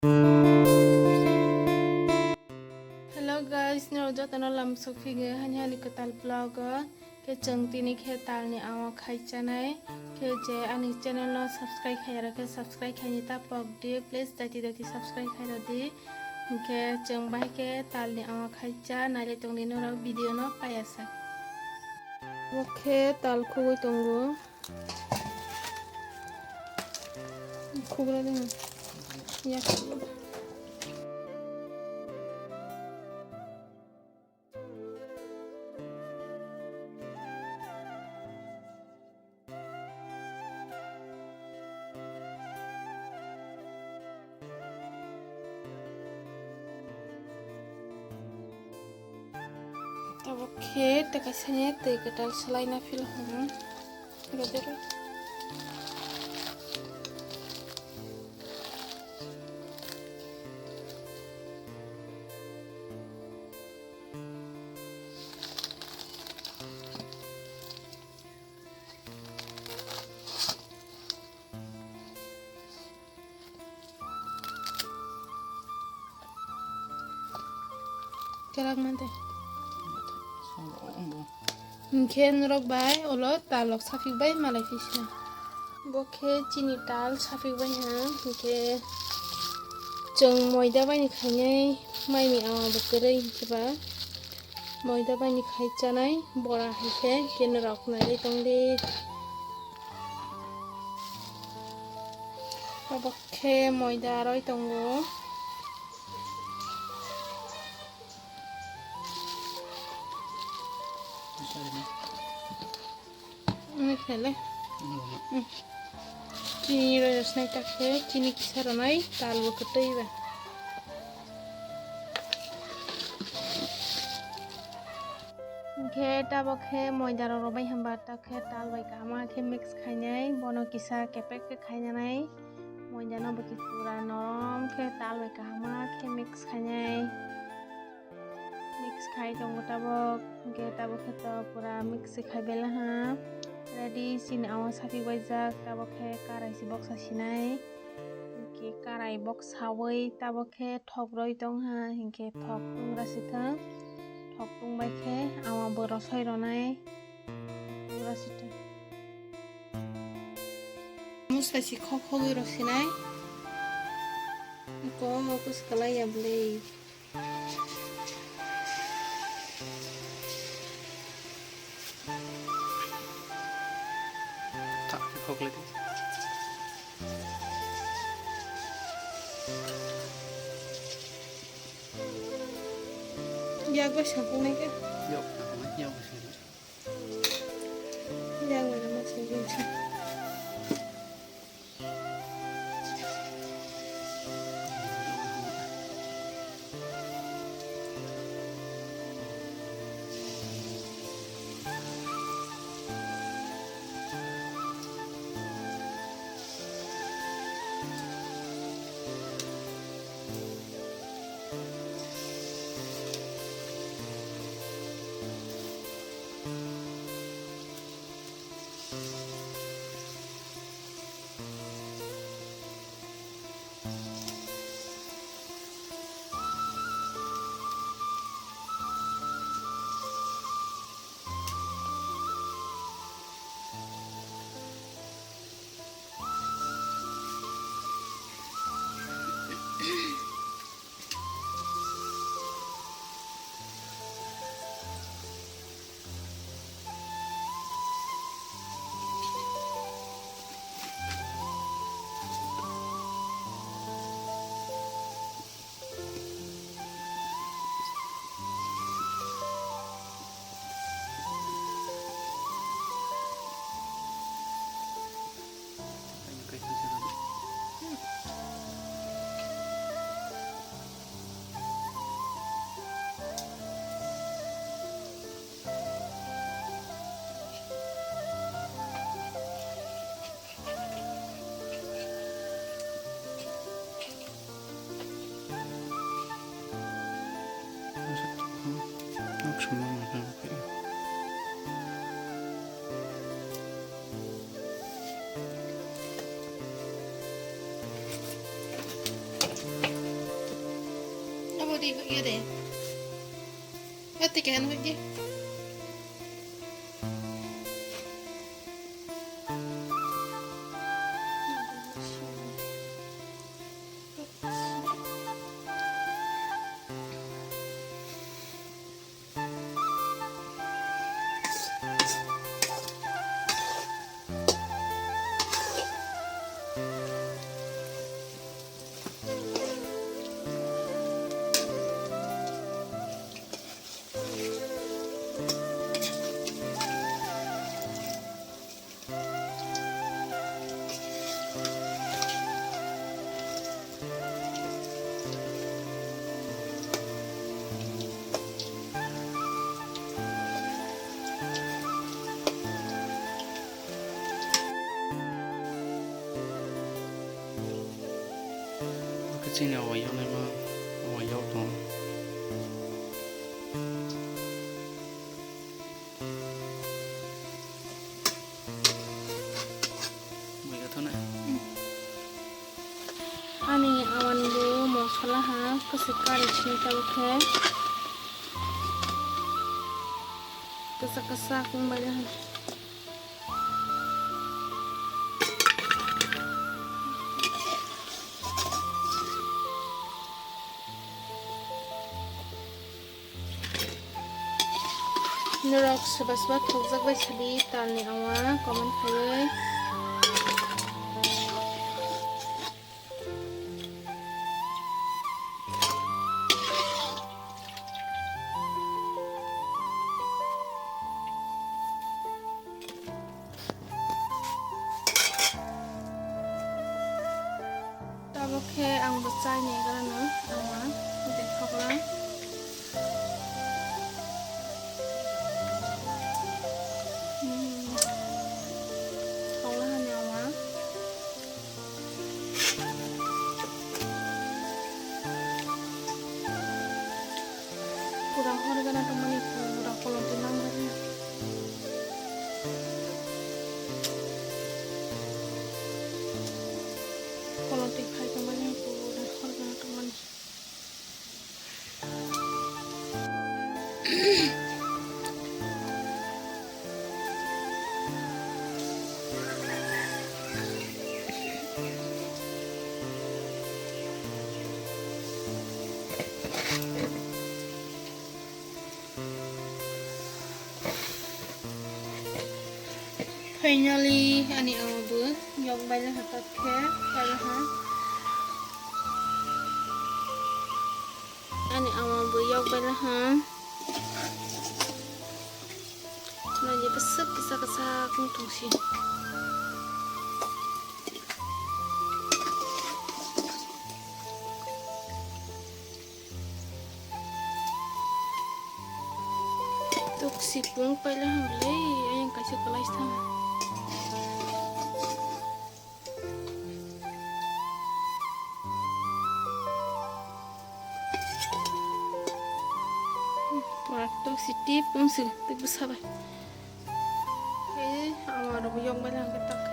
Hello guys, nero JOTO no LAMSO fige hani kwtal vlog ke jeng Tini ke tal ni awan khai chanai ke je ani channel no subscribe khai ke subscribe khai ni ta pok di please dati subscribe khai di ke jeng bai ke tal ni awan khai cha nai tong ni no video no payasa oke tal khugui tongo khugra ding ya Oke, tekasnya teh ketal selain nafil gajar. Kerang mante. Mungkin rok bay, olot talok safik bay malai fisna. Boke Tini tal safik bay ha, mungkin jeng moida bay ni khainai mai mi awa bakere kiba moida bay ni khai chanai bora hike ken rok nai tongde. Boke moida roi tongo. Ini kele. Tini rojas nai takhe, Tini kisar nai tal baketei ba. Ke tabok he moida robai hamba takhe tal bai kama ke mix khainai bono kisa kepek ke khainai moida no baki pura norom ke tal bai kama ke mix khainai mix khai tong tabok ke tabok he to pura mix khai bela ha ready sin awan sapi bai jak tabok he karai si box asinai ke karai box hawai tabok he thok roi tong ha hinke thok tung rasitha thok tung bai ke awan borosoi ronai rasitha musa si khok khogui rosinai ko kus kalai ablei tak khok lagi ya go sapung nai ke yuk yuk sini ya go na masih gitu đi hụi kia để hết thì cái hắn hụi đi cái chuyện nào vậy này mà ngoài dấu to mấy cái thứ này ani awan bu mosala ha kaise kare chini tabukhe kasa kung bala ha Nurok sebab thokjak bai sadi talni awa comment khai tabukhe ang bachai ne garana awa dekhokla kurang harga na teman itu kurang kolom tenang lagi kolom tikai temannya itu kurang harga na teman Finally, ani abu yung bayar hatat ke bayar ha ani abu yung bayar ha nanya besar kisah kung tungsi tuk sipung bayar ha yang kasih kelas tham toxicity pun sih tak besar. Okay, awak dah buyong balang kita